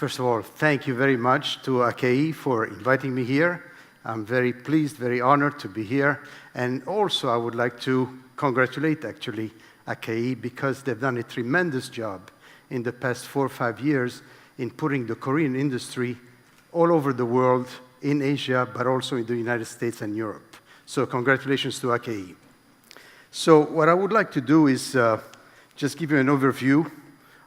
First of all, thank you very much to AKI for inviting me here. I'm very pleased, very honored to be here. And also, I would like to congratulate, actually, AKI because they've done a tremendous job in the past 4 or 5 years in putting the Korean industry all over the world, in Asia, but also in the United States and Europe. So congratulations to AKI. So what I would like to do is just give you an overview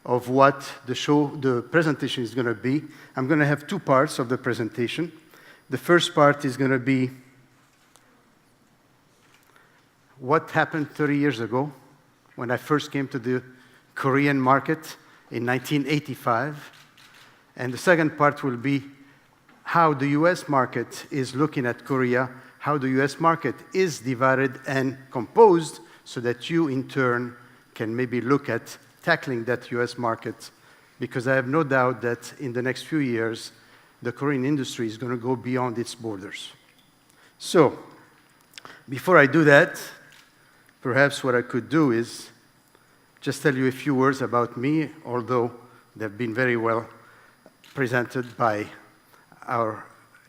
of what the presentation is going to be. I'm going to have 2 parts of the presentation. The first part is going to be what happened 30 years ago when I first came to the Korean market in 1985. And the second part will be how the US market is looking at Korea, how the US market is divided and composed so that you, in turn, can maybe look at tackling that US market, because I have no doubt that in the next few years, the Korean industry is going to go beyond its borders. So, before I do that, perhaps what I could do is just tell you a few words about me, although they've been very well presented by our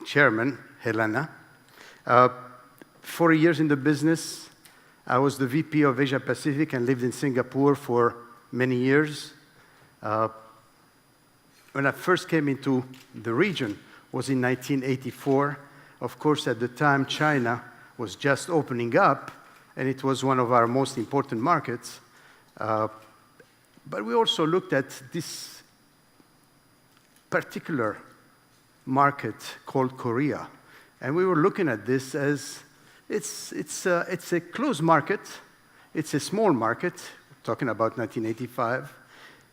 chairman, Helena. 40 years in the business. I was the VP of Asia Pacific and lived in Singapore for many years. When I first came into the region was in 1984. Of course, at the time, China was just opening up, and it was one of our most important markets. But we also looked at this particular market called Korea, and we were looking at this as it's a closed market, it's a small market, talking about 1985.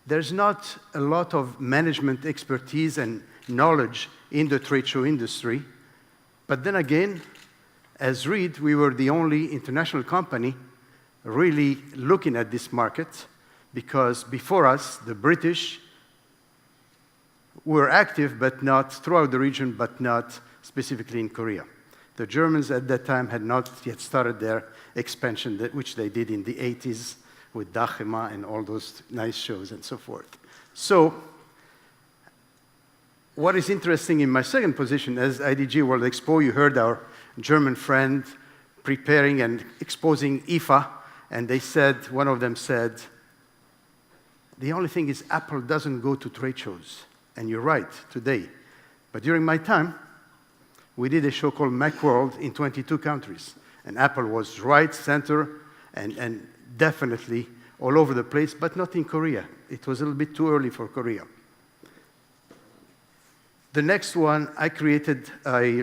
There's not a lot of management expertise and knowledge in the trade show industry. But then again, as Reed, we were the only international company really looking at this market, because before us, the British were active, but not throughout the region, but not specifically in Korea. The Germans at that time had not yet started their expansion, which they did in the 80s with Dachema and all those nice shows and so forth. So, what is interesting in my second position as IDG World Expo, you heard our German friend preparing and exposing IFA, and they said, one of them said, the only thing is Apple doesn't go to trade shows. And you're right, today. But during my time, we did a show called Macworld in 22 countries. And Apple was right, center, and definitely all over the place, but not in Korea. It was a little bit too early for Korea. The next one, I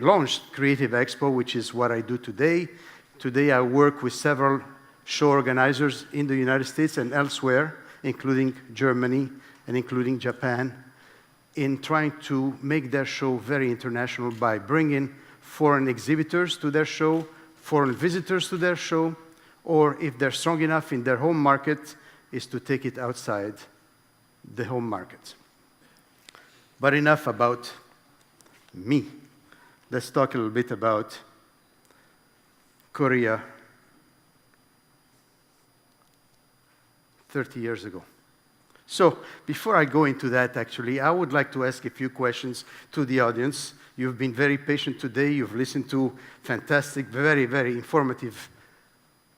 launched Creative Expo, which is what I do today. Today, I work with several show organizers in the United States and elsewhere, including Germany and including Japan, in trying to make their show very international by bringing foreign exhibitors to their show, foreign visitors to their show, or if they're strong enough in their home market, is to take it outside the home market. But enough about me. Let's talk a little bit about Korea 30 years ago. So before I go into that, actually, I would like to ask a few questions to the audience. You've been very patient today. You've listened to fantastic, very, very informative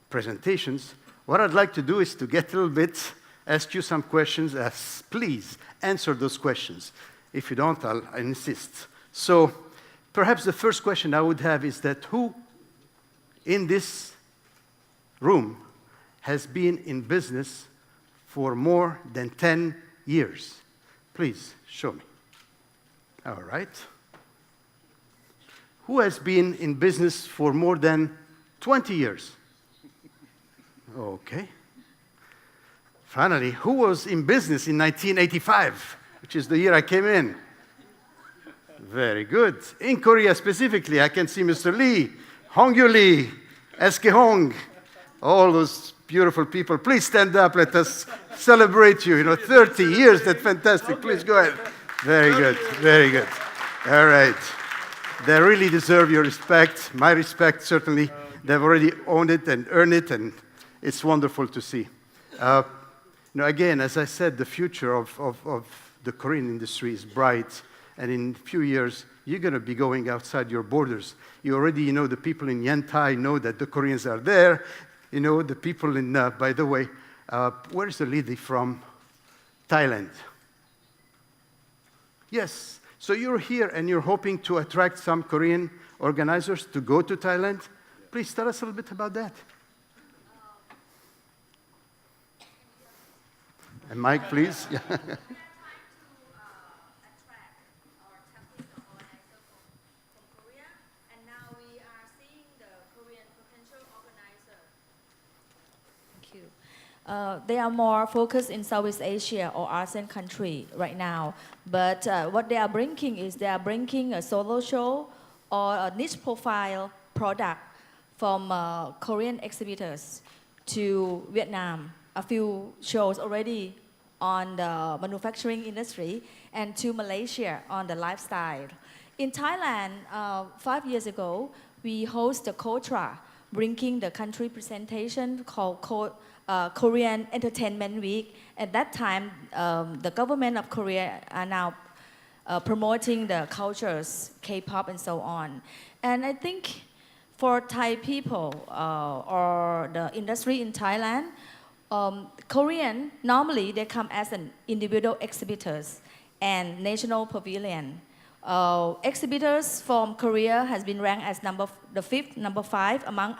presentations. What I'd like to do is to get a little bit, ask you some questions. Please answer those questions. If you don't, I'll insist. So perhaps the first question I would have is that who in this room has been in business for more than 10 years? Please, show me. All right. Who has been in business for more than 20 years? Okay. Finally, who was in business in 1985, which is the year I came in? Very good. In Korea specifically, I can see Mr. Lee, Hongyu Lee, Eske Hong, all those beautiful people. Please stand up. Let us celebrate you. 30 years. That's fantastic. Okay. Please go ahead. Very good. Very good. All right. They really deserve your respect. My respect, certainly. They've already owned it and earned it, and it's wonderful to see. Again, as I said, the future of the Korean industry is bright, and in a few years, you're going to be going outside your borders. You already, the people in Yantai know that the Koreans are there. The people in, by the way, where's the lady from? Thailand. Yes. So you're here and you're hoping to attract some Korean organizers to go to Thailand. Please tell us a little bit about that. And Mike, please. Yeah. They are more focused in Southeast Asia or ASEAN country right now. But what they are bringing is they are bringing a solo show or a niche profile product from Korean exhibitors to Vietnam. A few shows already on the manufacturing industry, and to Malaysia on the lifestyle. In Thailand, 5 years ago, we host the KOTRA, bringing the country presentation called Korean Entertainment Week. At that time, the government of Korea are now promoting the cultures, K-pop and so on. And I think for Thai people or the industry in Thailand, Korean, normally they come as an individual exhibitors and national pavilion. Exhibitors from Korea has been ranked as number 5 among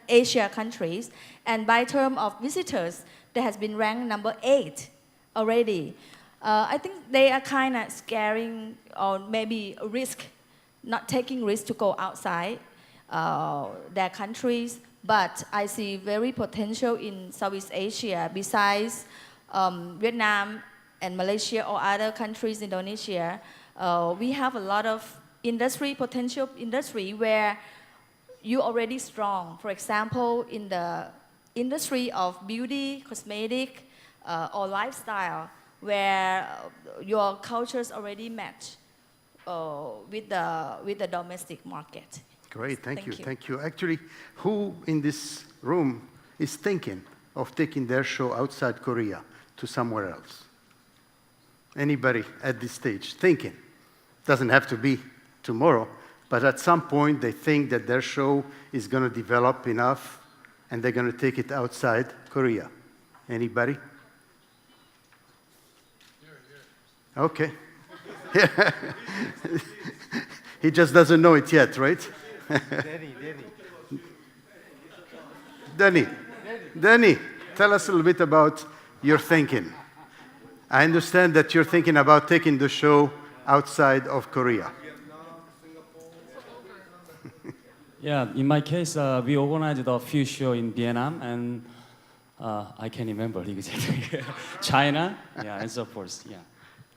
Asia countries, and by term of visitors, they has been ranked number 8 already. I think they are kind of scaring or maybe a risk, not taking risk to go outside their countries, but I see very potential in Southeast Asia besides Vietnam and Malaysia or other countries, Indonesia. We have a lot of potential industry where you already strong. For example, in the industry of beauty, cosmetic, or lifestyle, where your cultures already match with the domestic market. Great, thank you. Actually, who in this room is thinking of taking their show outside Korea to somewhere else? Anybody at this stage thinking? Doesn't have to be tomorrow, but at some point they think that their show is going to develop enough and they're going to take it outside Korea. Anybody? Okay. He just doesn't know it yet, right? Danny, tell us a little bit about your thinking. I understand that you're thinking about taking the show outside of Korea. Yeah, in my case, we organized a few shows in Vietnam and I can't remember exactly. China, yeah, and so forth. Yeah.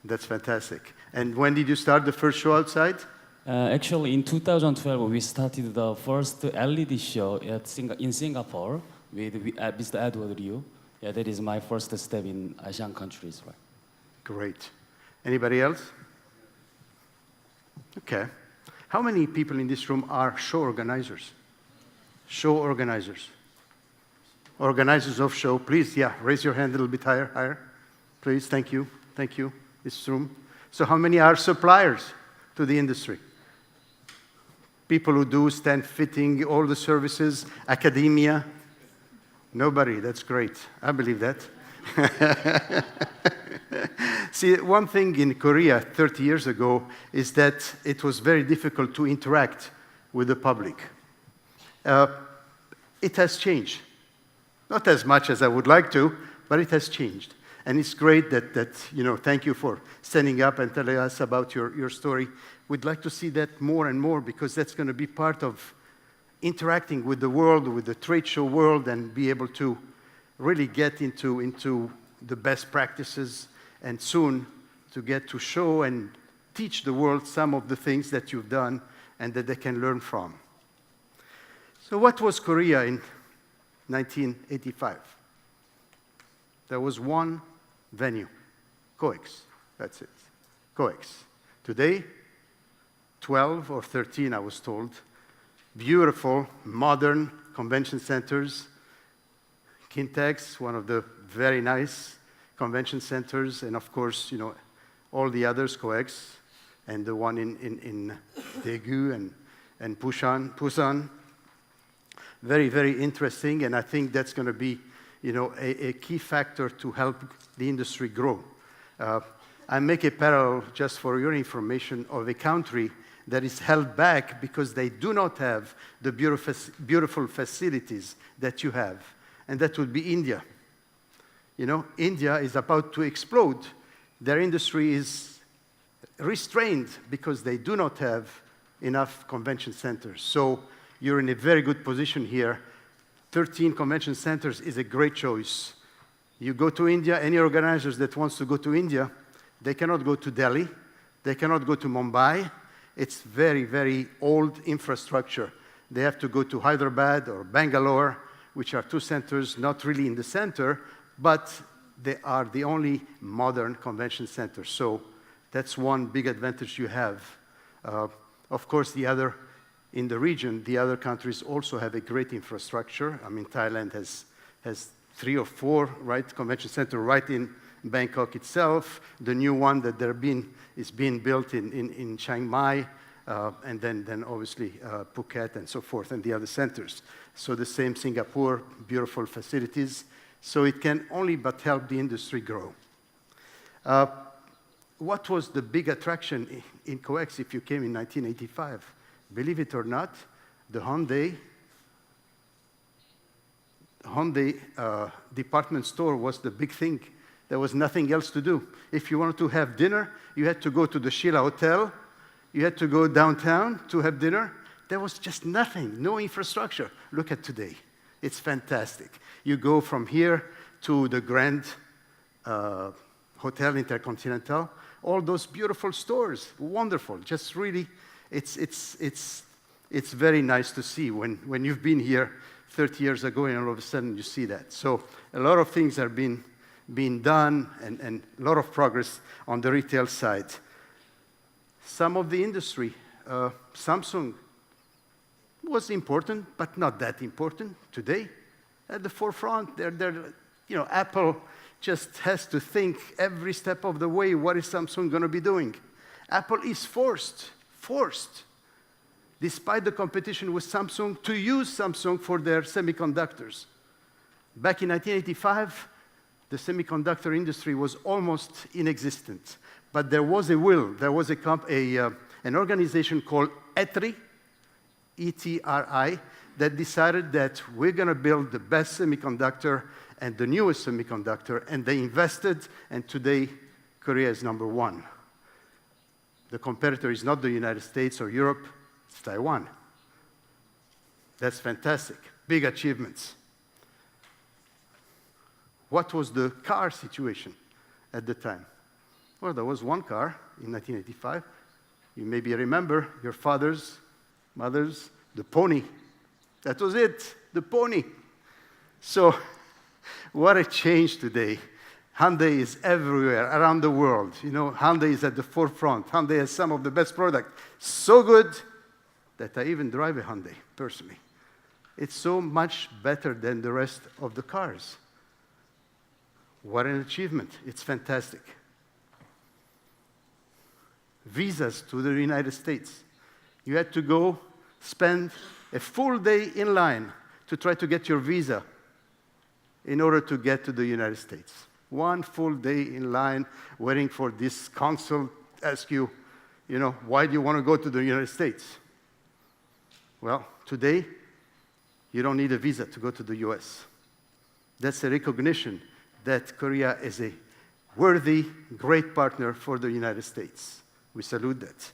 That's fantastic. And when did you start the first show outside? Actually, in 2012, we started the first LED show in Singapore with Mr. Edward Liu. Yeah, that is my first step in Asian countries. Right? Great. Anybody else? Okay. How many people in this room are show organizers? Show organizers. Organizers of show, please, yeah, raise your hand a little bit higher. Please, thank you. This room. So how many are suppliers to the industry? People who do stand fitting, all the services, academia? Nobody, that's great. I believe that. See, one thing in Korea 30 years ago is that it was very difficult to interact with the public. It has changed. Not as much as I would like to, but it has changed. And it's great that thank you for standing up and telling us about your story. We'd like to see that more and more because that's going to be part of interacting with the world, with the trade show world, and be able to really get into the best practices and soon to get to show and teach the world some of the things that you've done and that they can learn from. So what was Korea in 1985? There was one venue, COEX, that's it, COEX. Today, 12 or 13, I was told, beautiful, modern convention centers. Kintex, one of the very nice convention centers, and of course, all the others, COEX, and the one in Daegu and Busan. Very, very interesting, and I think that's going to be, a key factor to help the industry grow. I make a parallel, just for your information, of a country that is held back because they do not have the beautiful facilities that you have, and that would be India. India is about to explode. Their industry is restrained because they do not have enough convention centers. So you're in a very good position here. 13 convention centers is a great choice. You go to India, any organizers that wants to go to India, they cannot go to Delhi, they cannot go to Mumbai. It's very, very old infrastructure. They have to go to Hyderabad or Bangalore, which are two centers not really in the center, but they are the only modern convention centers. So that's one big advantage you have. Of course, in the region, the other countries also have a great infrastructure. I mean, Thailand has 3 or 4, right, convention center right in Bangkok itself. The new one that is being built in Chiang Mai, and then obviously Phuket and so forth, and the other centers. So the same Singapore, beautiful facilities. So it can only but help the industry grow. What was the big attraction in COEX if you came in 1985? Believe it or not, the Hyundai department store was the big thing. There was nothing else to do. If you wanted to have dinner, you had to go to the Sheila Hotel. You had to go downtown to have dinner. There was just nothing, no infrastructure. Look at today. It's fantastic. You go from here to the Grand Hotel Intercontinental, all those beautiful stores, wonderful. Just really, it's very nice to see when you've been here 30 years ago and all of a sudden you see that. So a lot of things are being done and a lot of progress on the retail side. Some of the industry, Samsung was important, but not that important today. At the forefront, Apple just has to think every step of the way, what is Samsung going to be doing? Apple is forced, despite the competition with Samsung, to use Samsung for their semiconductors. Back in 1985, the semiconductor industry was almost inexistent. But there was a will. There was an organization called ETRI, E-T-R-I, that decided that we're going to build the best semiconductor and the newest semiconductor, and they invested, and today Korea is number 1. The competitor is not the United States or Europe, it's Taiwan. That's fantastic. Big achievements. What was the car situation at the time? Well, there was one car in 1985. You maybe remember your father's, mother's, the pony. That was it, the pony. So what a change today. Hyundai is everywhere, around the world. Hyundai is at the forefront. Hyundai has some of the best products. So good that I even drive a Hyundai, personally. It's so much better than the rest of the cars. What an achievement. It's fantastic. Visas to the United States. You had to go spend a full day in line to try to get your visa in order to get to the United States. One full day in line waiting for this consul to ask you, why do you want to go to the United States? Well, today, you don't need a visa to go to the US. That's a recognition that Korea is a worthy, great partner for the United States. We salute that.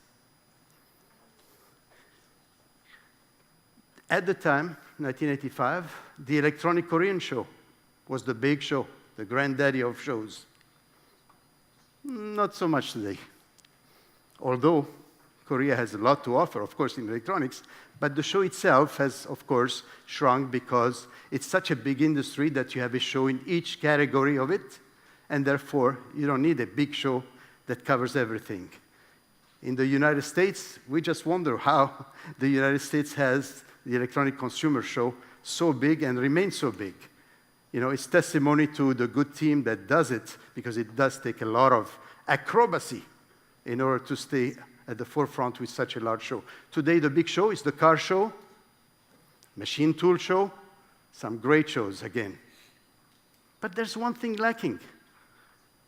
At the time, 1985, the Electronic Korean Show was the big show, the granddaddy of shows. Not so much today. Although Korea has a lot to offer, of course, in electronics, but the show itself has, of course, shrunk because it's such a big industry that you have a show in each category of it, and therefore, you don't need a big show that covers everything. In the United States, we just wonder how the United States has the Electronic Consumer Show so big and remains so big. It's testimony to the good team that does it, because it does take a lot of acrobacy in order to stay at the forefront with such a large show. Today, the big show is the car show, machine tool show, some great shows again. But there's one thing lacking: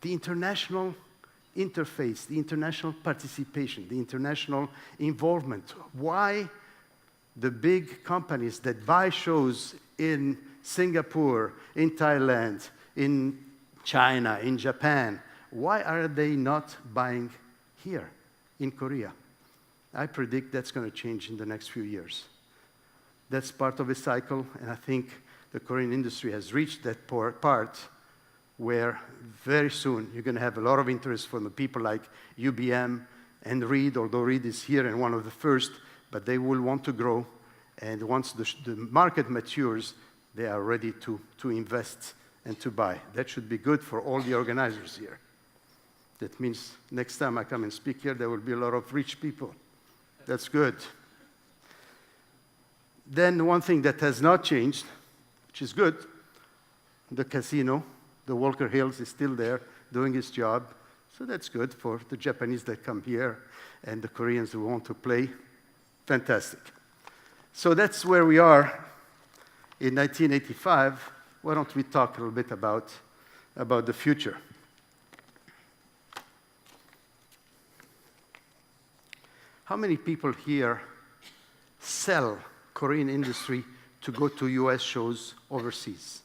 the international interface, the international participation, the international involvement. Why the big companies that buy shows in Singapore, in Thailand, in China, in Japan, why are they not buying here in Korea? I predict that's going to change in the next few years. That's part of a cycle, and I think the Korean industry has reached that part where very soon you're going to have a lot of interest from the people like UBM and Reed, although Reed is here and one of the first, but they will want to grow, and once the market matures, they are ready to invest and to buy. That should be good for all the organizers here. That means next time I come and speak here, there will be a lot of rich people. That's good. Then one thing that has not changed, which is good, the casino, the Walker Hills is still there doing its job. So that's good for the Japanese that come here and the Koreans who want to play. Fantastic. So that's where we are in 1985. Why don't we talk a little bit about the future? How many people here sell Korean industry to go to US shows overseas?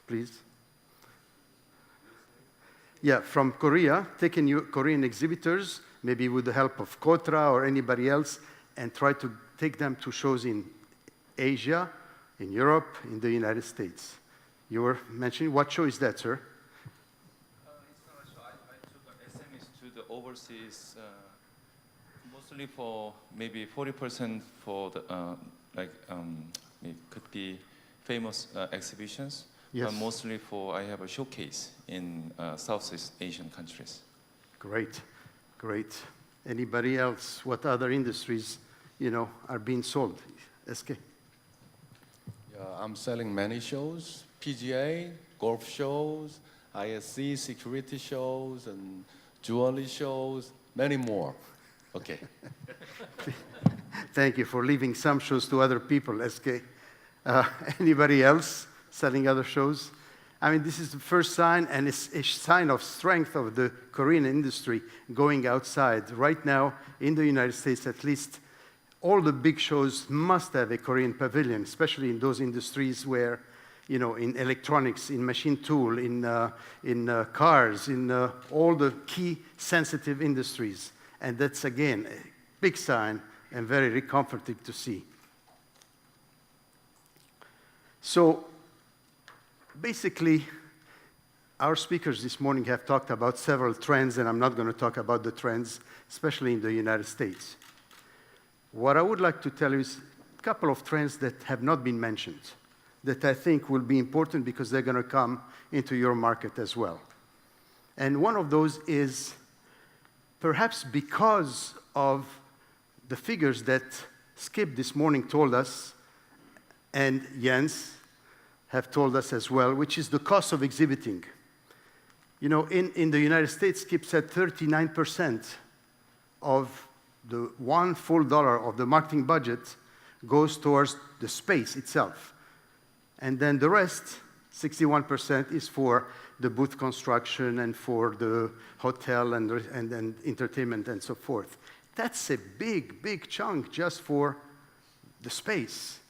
Please. Yeah, from Korea, taking Korean exhibitors, maybe with the help of Kotra or anybody else, and try to take them to shows in Asia, in Europe, in the United States. You were mentioning, what show is that, sir? It's not a show. I took SMEs to the overseas, mostly for maybe 40% for the, it could be famous exhibitions. Yes. But mostly for, I have a showcase in Southeast Asian countries. Great, great. Anybody else? What other industries, are being sold? SK. Yeah, I'm selling many shows: PGA, golf shows, ISC, security shows, and jewelry shows, many more. Okay. Thank you for leaving some shows to other people, SK. Anybody else selling other shows? I mean, this is the first sign, and it's a sign of strength of the Korean industry going outside. Right now, in the United States at least, all the big shows must have a Korean pavilion, especially in those industries where, in electronics, in machine tool, in cars, in all the key sensitive industries. And that's, again, a big sign and very comforting to see. So, basically, our speakers this morning have talked about several trends, and I'm not going to talk about the trends, especially in the United States. What I would like to tell you is a couple of trends that have not been mentioned, that I think will be important because they're going to come into your market as well. And one of those is, perhaps because of the figures that Skip this morning told us, and Jens have told us as well, which is the cost of exhibiting. In the United States, Skip said 39% of the $1 full of the marketing budget goes towards the space itself. And then the rest, 61%, is for the booth construction and for the hotel and entertainment and so forth. That's a big chunk just for the space.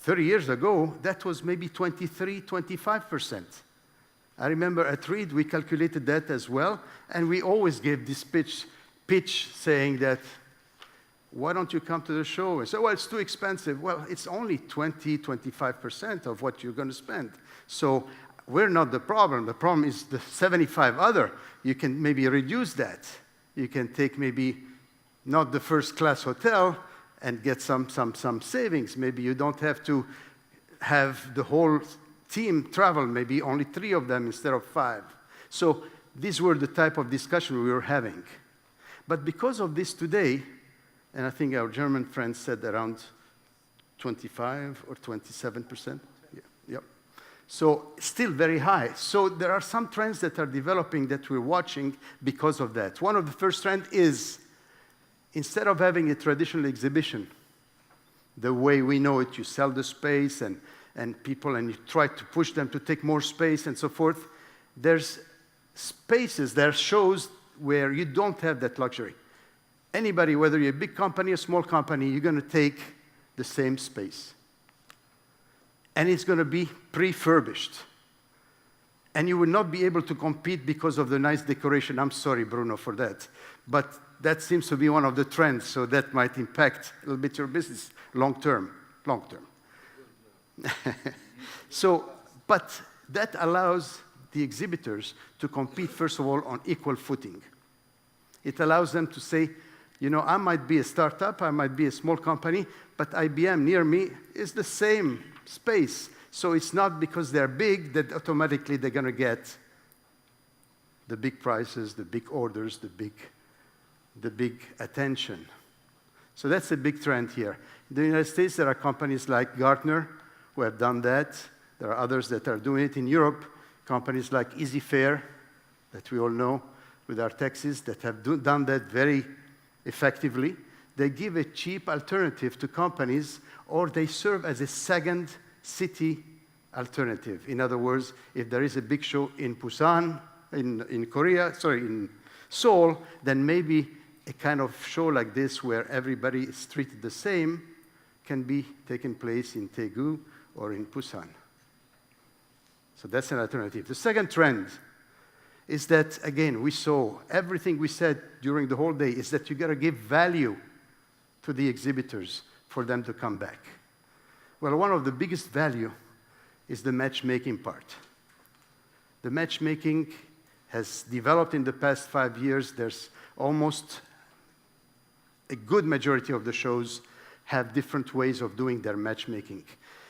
30 years ago, that was maybe 23, 25%. I remember at Reed, we calculated that as well, and we always gave this pitch saying that, why don't you come to the show? And say, well, it's too expensive. Well, it's only 20, 25% of what you're going to spend. So we're not the problem. The problem is the 75 other. You can maybe reduce that. You can take maybe not the first class hotel and get some savings. Maybe you don't have to have the whole team travel, maybe only 3 of them instead of 5. So these were the type of discussion we were having. But because of this today, and I think our German friends said around 25 or 27%. Yeah, yep. So still very high. So there are some trends that are developing that we're watching because of that. One of the first trends is, instead of having a traditional exhibition, the way we know it, you sell the space and people, and you try to push them to take more space and so forth, there's spaces, there are shows where you don't have that luxury. Anybody, whether you're a big company or a small company, you're going to take the same space. And it's going to be pre-furbished. And you will not be able to compete because of the nice decoration. I'm sorry, Bruno, for that. But that seems to be one of the trends, so that might impact a little bit your business long term. So, but that allows the exhibitors to compete, first of all, on equal footing. It allows them to say, you know, I might be a startup, I might be a small company, but IBM near me is the same space. So it's not because they're big that automatically they're going to get the big prices, the big orders, the big attention. So that's a big trend here. In the United States, there are companies like Gartner who have done that. There are others that are doing it in Europe. Companies like EasyFare, that we all know, with our taxis, that have done that very effectively. They give a cheap alternative to companies, or they serve as a second city alternative. In other words, if there is a big show in Busan, in Seoul, then maybe a kind of show like this where everybody is treated the same can be taken place in Daegu or in Busan. So that's an alternative. The second trend is that, again, we saw everything we said during the whole day is that you got to give value to the exhibitors for them to come back. Well, one of the biggest value is the matchmaking part. The matchmaking has developed in the past 5 years. There's almost a good majority of the shows have different ways of doing their matchmaking.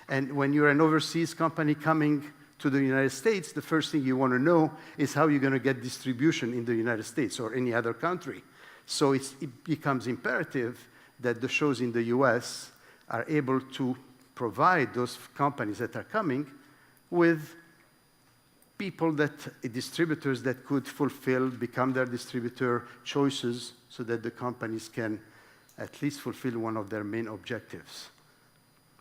And when you're an overseas company coming to the United States, the first thing you want to know is how you're going to get distribution in the United States or any other country. So it becomes imperative that the shows in the US are able to provide those companies that are coming with people distributors that could fulfill, become their distributor choices so that the companies can at least fulfill one of their main objectives.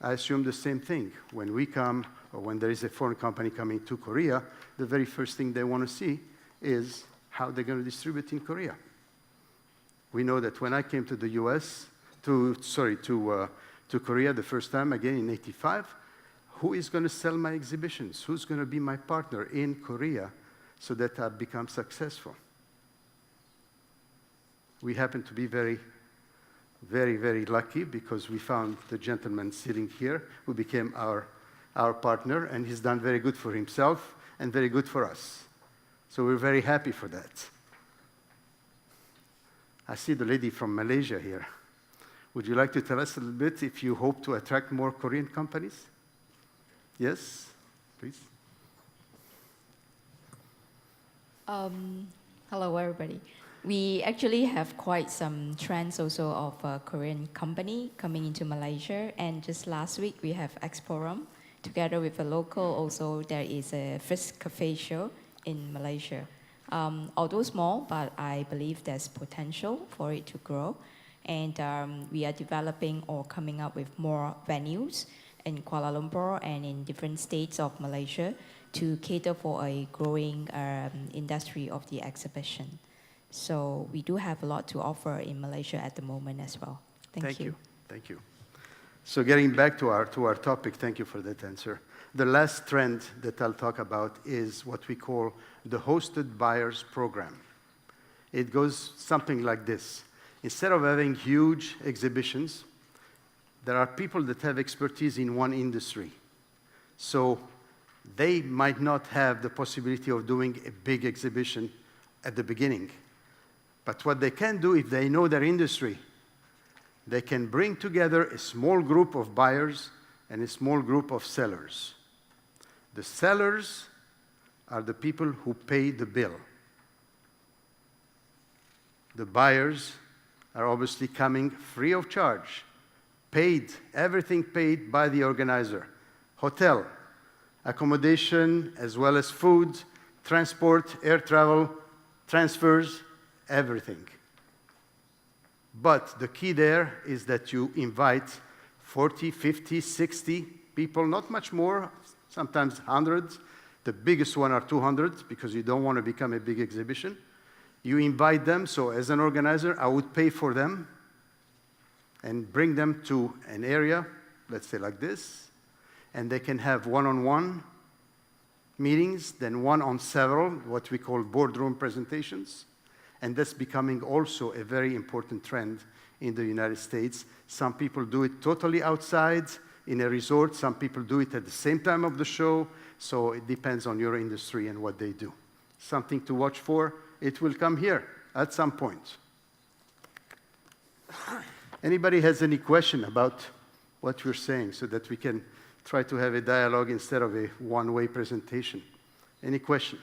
I assume the same thing. When we come, or when there is a foreign company coming to Korea, the very first thing they want to see is how they're going to distribute in Korea. We know that when I came to the US, to Korea the first time, again in '85, who is going to sell my exhibitions? Who's going to be my partner in Korea so that I become successful? We happen to be very, very, very lucky because we found the gentleman sitting here who became our partner, and he's done very good for himself and very good for us. So we're very happy for that. I see the lady from Malaysia here. Would you like to tell us a little bit if you hope to attract more Korean companies? Yes, please. Hello, everybody. We actually have quite some trends also of a Korean company coming into Malaysia. And just last week, we have Expos. Together with a local, also there is a Fish Cafe show in Malaysia. Although small, but I believe there's potential for it to grow. And we are developing or coming up with more venues in Kuala Lumpur and in different states of Malaysia to cater for a growing industry of the exhibition. So we do have a lot to offer in Malaysia at the moment as well. Thank you. Thank you. So getting back to our topic, thank you for that answer. The last trend that I'll talk about is what we call the Hosted Buyers Program. It goes something like this. Instead of having huge exhibitions, there are people that have expertise in one industry. So they might not have the possibility of doing a big exhibition at the beginning. But what they can do, if they know their industry, they can bring together a small group of buyers and a small group of sellers. The sellers are the people who pay the bill. The buyers are obviously coming free of charge, paid, everything paid by the organizer. Hotel, accommodation, as well as food, transport, air travel, transfers, everything. But the key there is that you invite 40, 50, 60 people, not much more, sometimes hundreds. The biggest one are 200 because you don't want to become a big exhibition. You invite them, so as an organizer, I would pay for them and bring them to an area, let's say like this, and they can have one-on-one meetings, then one on several, what we call boardroom presentations. And that's becoming also a very important trend in the United States. Some people do it totally outside in a resort. Some people do it at the same time of the show. So it depends on your industry and what they do. Something to watch for. It will come here at some point. Anybody has any question about what we're saying so that we can try to have a dialogue instead of a one-way presentation? Any question?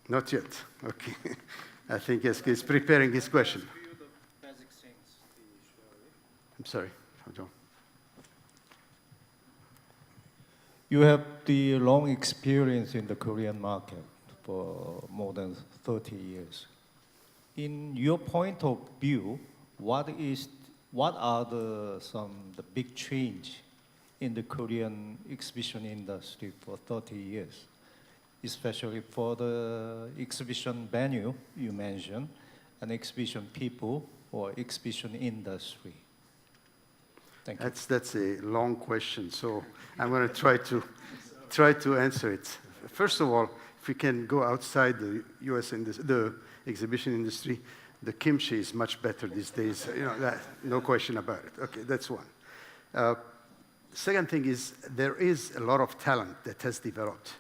Not yet. Okay. I think he's preparing his question. I'm sorry. Hold on. You have the long experience in the Korean market for more than 30 years. In your point of view, what are the big change in the Korean exhibition industry for 30 years? Especially for the exhibition venue you mentioned, and exhibition people or exhibition industry? Thank you. That's a long question, so I'm going to try to answer it. First of all, if we can go outside the U.S. the exhibition industry, the kimchi is much better these days. You know, no question about it. Okay, that's one. Second thing is there is a lot of talent that has developed.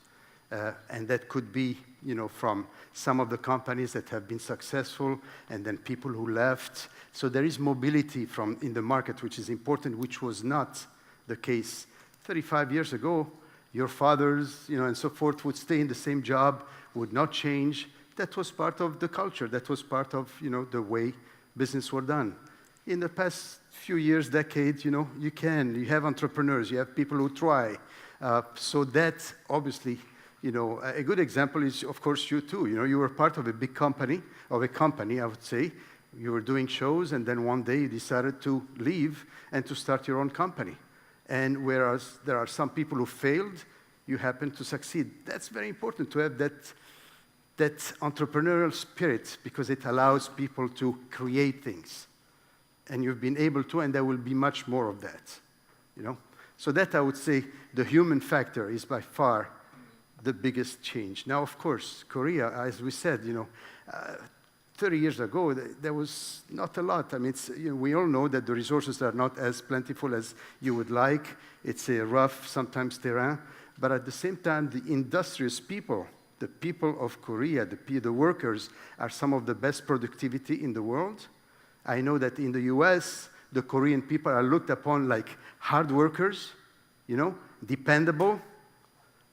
And that could be, you know, from some of the companies that have been successful and then people who left. So there is mobility in the market, which is important, which was not the case 35 years ago. Your fathers, you know, and so forth would stay in the same job, would not change. That was part of the culture. That was part of, you know, the way business were done. In the past few years, decades, you know, you have entrepreneurs, you have people who try. So that obviously, you know, a good example is, of course, you too. You know, you were part of a big company, I would say. You were doing shows, and then one day you decided to leave and to start your own company. And whereas there are some people who failed, you happen to succeed. That's very important to have that entrepreneurial spirit because it allows people to create things. And you've been able to, and there will be much more of that, you know. So that, I would say, the human factor is by far the biggest change. Now, of course, Korea, as we said, you know, 30 years ago, there was not a lot. I mean, you know, we all know that the resources are not as plentiful as you would like. It's a rough, sometimes terrain. But at the same time, the industrious people, the people of Korea, the workers, are some of the best productivity in the world. I know that in the US, the Korean people are looked upon like hard workers, you know, dependable.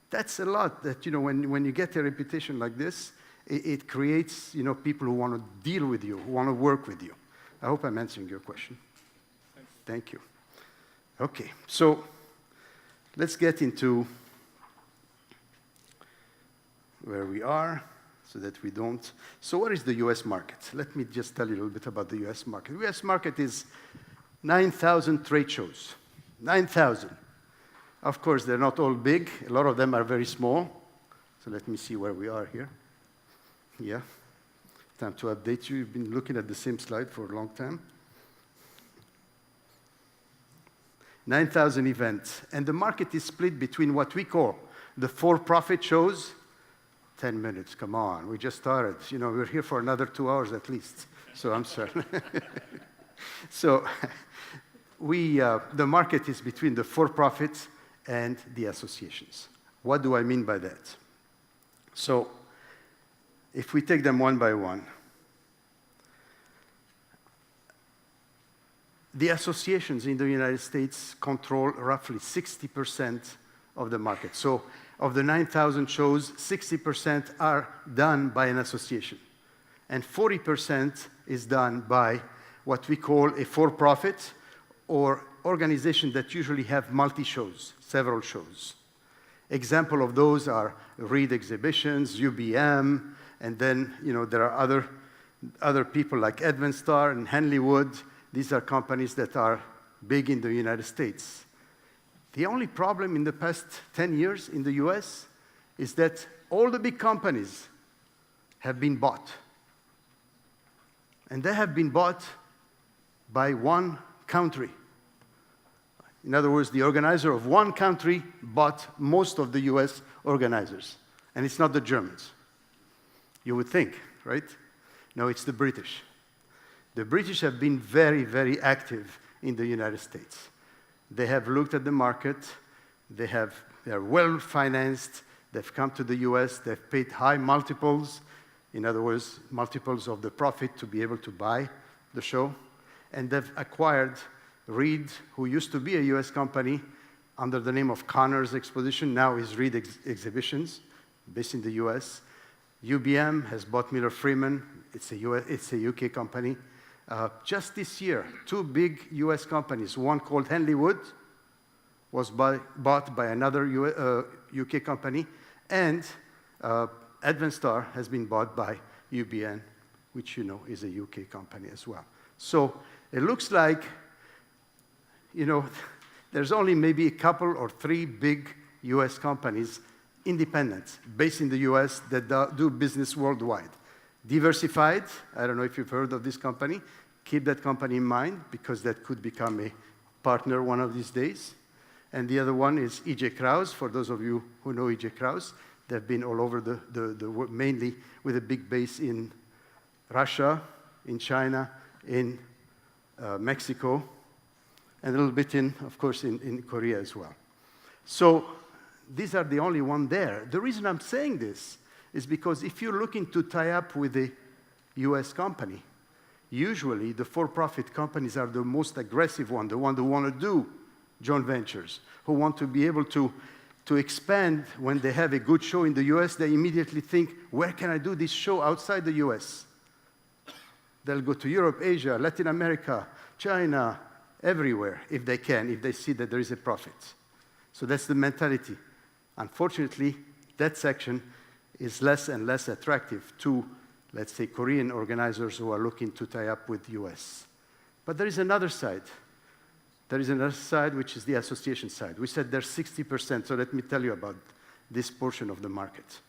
That's a lot that, you know, when you get a reputation like this, it creates, you know, people who want to deal with you, who want to work with you. I hope I'm answering your question. Thank you. Okay, so let's get into where we are so that we don't. So what is the US market? Let me just tell you a little bit about the US market. The US market is 9,000 trade shows, 9,000. Of course, they're not all big. A lot of them are very small. So let me see where we are here. Yeah. Time to update you. You've been looking at the same slide for a long time. 9,000 events. And the market is split between what we call the for-profit shows. 10 minutes, come on. We just started. You know, we're here for another 2 hours at least. So I'm sorry. So the market is between the for-profits and the associations. What do I mean by that? So if we take them one by one, the associations in the United States control roughly 60% of the market. So of the 9,000 shows, 60% are done by an association. And 40% is done by what we call a for-profit or organizations that usually have multi-shows, several shows. Example of those are Reed Exhibitions, UBM, and then there are other people like Adventstar and Henley Wood. These are companies that are big in the United States. The only problem in the past 10 years in the US is that all the big companies have been bought. And they have been bought by one country. In other words, the organizer of one country bought most of the US organizers. And it's not the Germans. You would think, right? No, it's the British. The British have been very, very active in the United States. They have looked at the market. They are well-financed. They've come to the US. They've paid high multiples. In other words, multiples of the profit to be able to buy the show. And they've acquired Reed, who used to be a US company under the name of Connors Exposition, now is Reed Exhibitions, based in the US. UBM has bought Miller Freeman. It's a UK company. Just this year, two big US companies, one called Henley Wood, was bought by another UK company, and Adventstar has been bought by UBN, which is a UK company as well. So it looks like, there's only maybe a couple or three big US companies, independent, based in the US, that do business worldwide. Diversified, I don't know if you've heard of this company. Keep that company in mind, because that could become a partner one of these days. And the other one is E.J. Krause. For those of you who know E.J. Krause, they've been all over the world, mainly with a big base in Russia, in China, in Mexico, and a little bit of course, in Korea as well. So these are the only one there. The reason I'm saying this is because if you're looking to tie up with a US company, usually the for-profit companies are the most aggressive one, the one who want to do joint ventures, who want to be able to expand. When they have a good show in the US, they immediately think, where can I do this show outside the US? They'll go to Europe, Asia, Latin America, China, everywhere, if they can, if they see that there is a profit. So that's the mentality. Unfortunately, that section is less and less attractive to, let's say, Korean organizers who are looking to tie up with US. But there is another side. There is another side, which is the association side. We said there's 60%, so let me tell you about this portion of the market.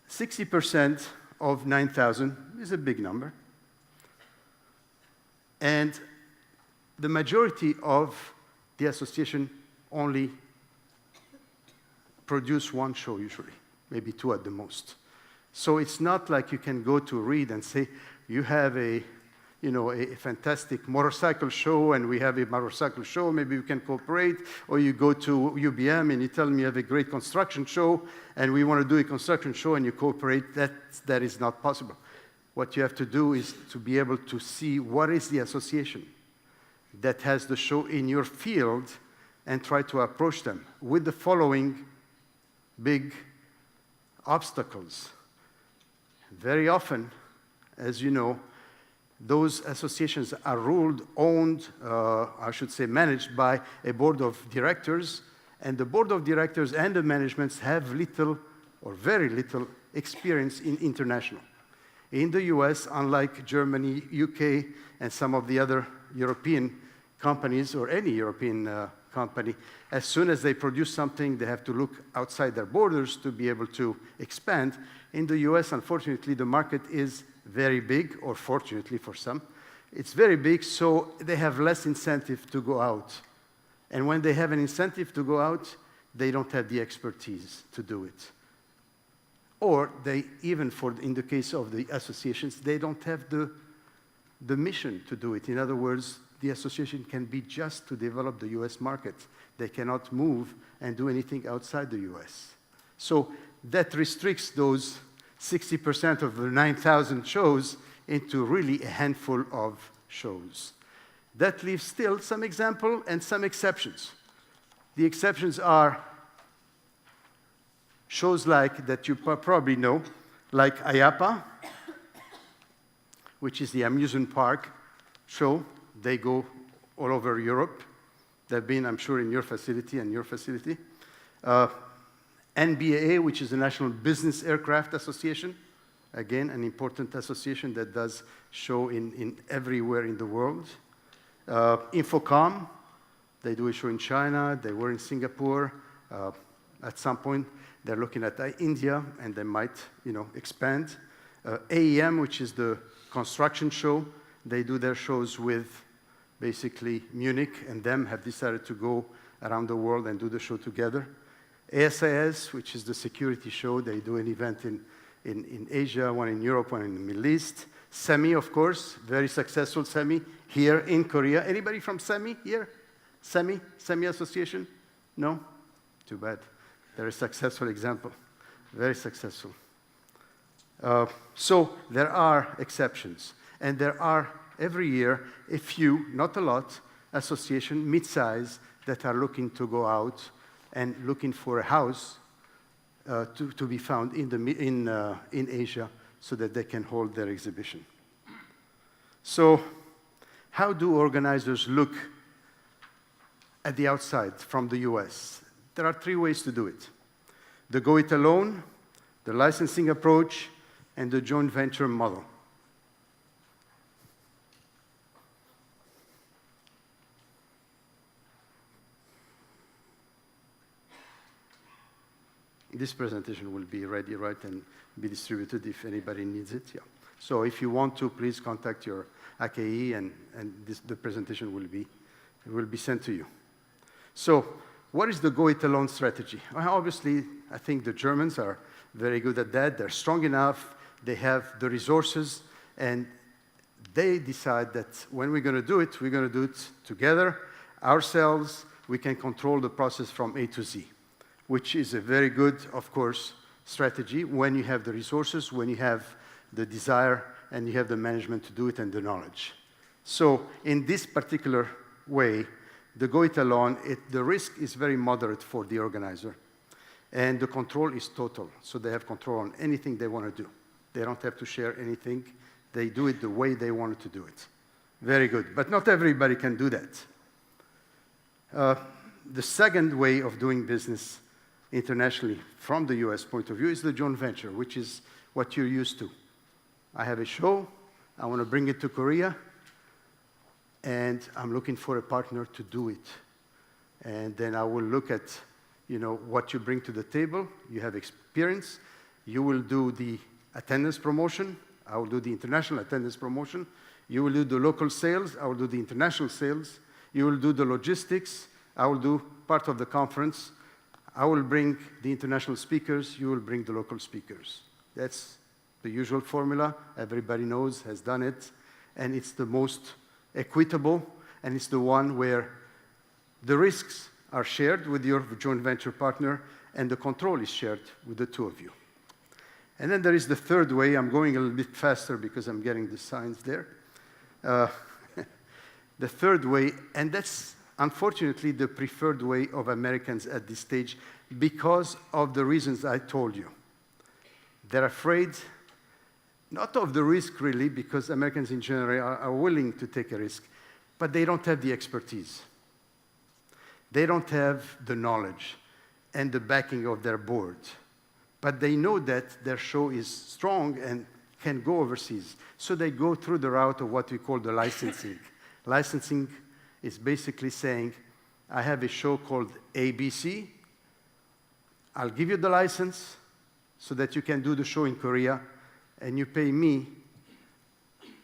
60% of 9,000 is a big number. And the majority of the association only produce one show usually, maybe two at the most. So it's not like you can go to Reed and say, you have a fantastic motorcycle show, and we have a motorcycle show, maybe we can cooperate. Or you go to UBM and you tell me you have a great construction show, and we want to do a construction show, and you cooperate. That is not possible. What you have to do is to be able to see what is the association that has the show in your field, and try to approach them with the following big obstacles. Very often, as you know, those associations are owned, managed by a board of directors, and the board of directors and the managements have little or very little experience in international. In the US, unlike Germany, UK, and some of the other European companies, or any European company, as soon as they produce something, they have to look outside their borders to be able to expand. In the US, unfortunately, the market is very big, or fortunately for some. It's very big, so they have less incentive to go out. And when they have an incentive to go out, they don't have the expertise to do it. Or they, even in the case of the associations, they don't have the mission to do it. In other words, the association can be just to develop the US market. They cannot move and do anything outside the US. So that restricts those 60% of the 9,000 shows into really a handful of shows. That leaves still some example and some exceptions. The exceptions are shows like that you probably know, like IAPA, which is the amusement park show. They go all over Europe. They've been, I'm sure, in your facility and your facility. NBAA, which is the National Business Aircraft Association. Again, an important association that does show in everywhere in the world. Infocom, they do a show in China. They were in Singapore. At some point, they're looking at India, and they might, expand. AEM, which is the construction show, they do their shows with basically Munich, and them have decided to go around the world and do the show together. ASIS, which is the security show, they do an event in Asia, one in Europe, one in the Middle East. SEMI, of course, very successful SEMI here in Korea. Anybody from SEMI here? SEMI Association? No? Too bad. They're a successful example, very successful. So there are exceptions, and there are every year a few, not a lot, association, mid-size, that are looking to go out and looking for a house to be found in Asia so that they can hold their exhibition. So how do organizers look at the outside from the US? There are 3 ways to do it: the go it alone, the licensing approach, and the joint venture model. This presentation will be ready, right, and be distributed if anybody needs it. Yeah. So if you want to, please contact your AKE, and the presentation will be sent to you. So what is the go-it-alone strategy? Well, obviously, I think the Germans are very good at that. They're strong enough. They have the resources, and they decide that when we're going to do it together, ourselves. We can control the process from A to Z, which is a very good, of course, strategy when you have the resources, when you have the desire, and you have the management to do it and the knowledge. So in this particular way, the go-it-alone, the risk is very moderate for the organizer, and the control is total. So they have control on anything they want to do. They don't have to share anything. They do it the way they wanted to do it. Very good. But not everybody can do that. The second way of doing business internationally from the US point of view is the joint venture, which is what you're used to. I have a show. I want to bring it to Korea, and I'm looking for a partner to do it. And then I will look at, what you bring to the table. You have experience. You will do the attendance promotion. I will do the international attendance promotion. You will do the local sales. I will do the international sales. You will do the logistics. I will do part of the conference. I will bring the international speakers. You will bring the local speakers. That's the usual formula. Everybody knows, has done it. And it's the most equitable, and it's the one where the risks are shared with your joint venture partner, and the control is shared with the two of you. And then there is the third way. I'm going a little bit faster because I'm getting the signs there. The third way, and that's unfortunately the preferred way of Americans at this stage because of the reasons I told you. They're afraid, not of the risk really, because Americans in general are willing to take a risk, but they don't have the expertise. They don't have the knowledge and the backing of their board. But they know that their show is strong and can go overseas. So they go through the route of what we call the licensing. Licensing is basically saying, I have a show called ABC. I'll give you the license so that you can do the show in Korea, and you pay me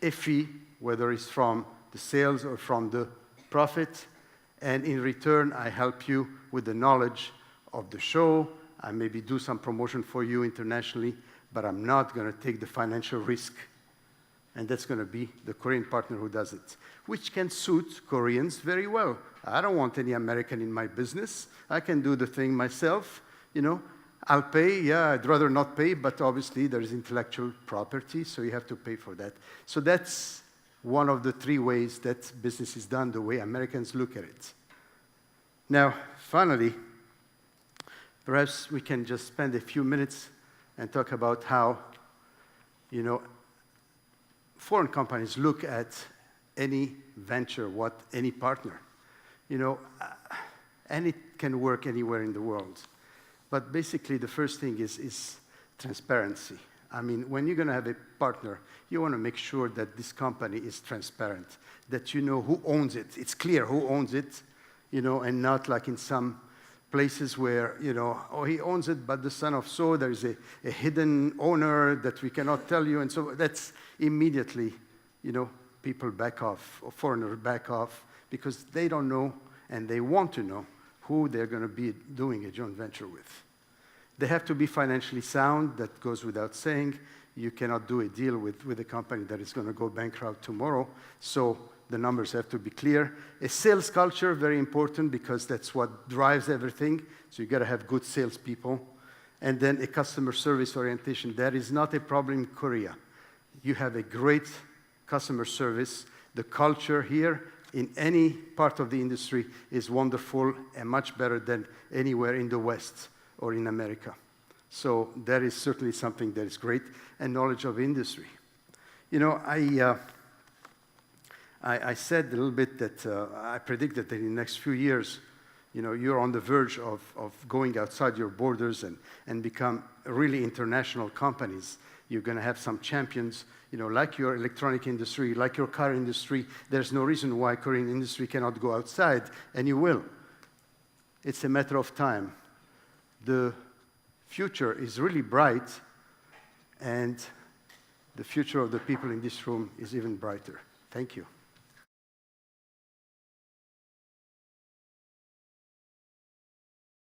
a fee, whether it's from the sales or from the profit, and in return, I help you with the knowledge of the show. I maybe do some promotion for you internationally, but I'm not going to take the financial risk. And that's going to be the Korean partner who does it, which can suit Koreans very well. I don't want any American in my business. I can do the thing myself. I'll pay. Yeah, I'd rather not pay, but obviously there's intellectual property, so you have to pay for that. So that's one of the three ways that business is done, the way Americans look at it. Now, finally, perhaps we can just spend a few minutes and talk about how, foreign companies look at any venture, what any partner. You know, and it can work anywhere in the world. But basically, the first thing is transparency. I mean, when you're going to have a partner, you want to make sure that this company is transparent, that you know who owns it. It's clear who owns it, you know, and not like in some places where, you know, oh, he owns it, but the son of so, there's a hidden owner that we cannot tell you. And so that's immediately, you know, people back off, or foreigners back off, because they don't know and they want to know who they're going to be doing a joint venture with. They have to be financially sound. That goes without saying. You cannot do a deal with a company that is going to go bankrupt tomorrow. So the numbers have to be clear. A sales culture, very important, because that's what drives everything. So you got to have good salespeople. And then a customer service orientation. That is not a problem in Korea. You have a great customer service. The culture here in any part of the industry is wonderful and much better than anywhere in the West or in America. So that is certainly something that is great, and knowledge of industry. You know, I said a little bit that I predicted that in the next few years, you know, you're on the verge of going outside your borders and become really international companies. You're going to have some champions, you know, like your electronic industry, like your car industry. There's no reason why Korean industry cannot go outside, and you will. It's a matter of time. The future is really bright, and the future of the people in this room is even brighter. Thank you.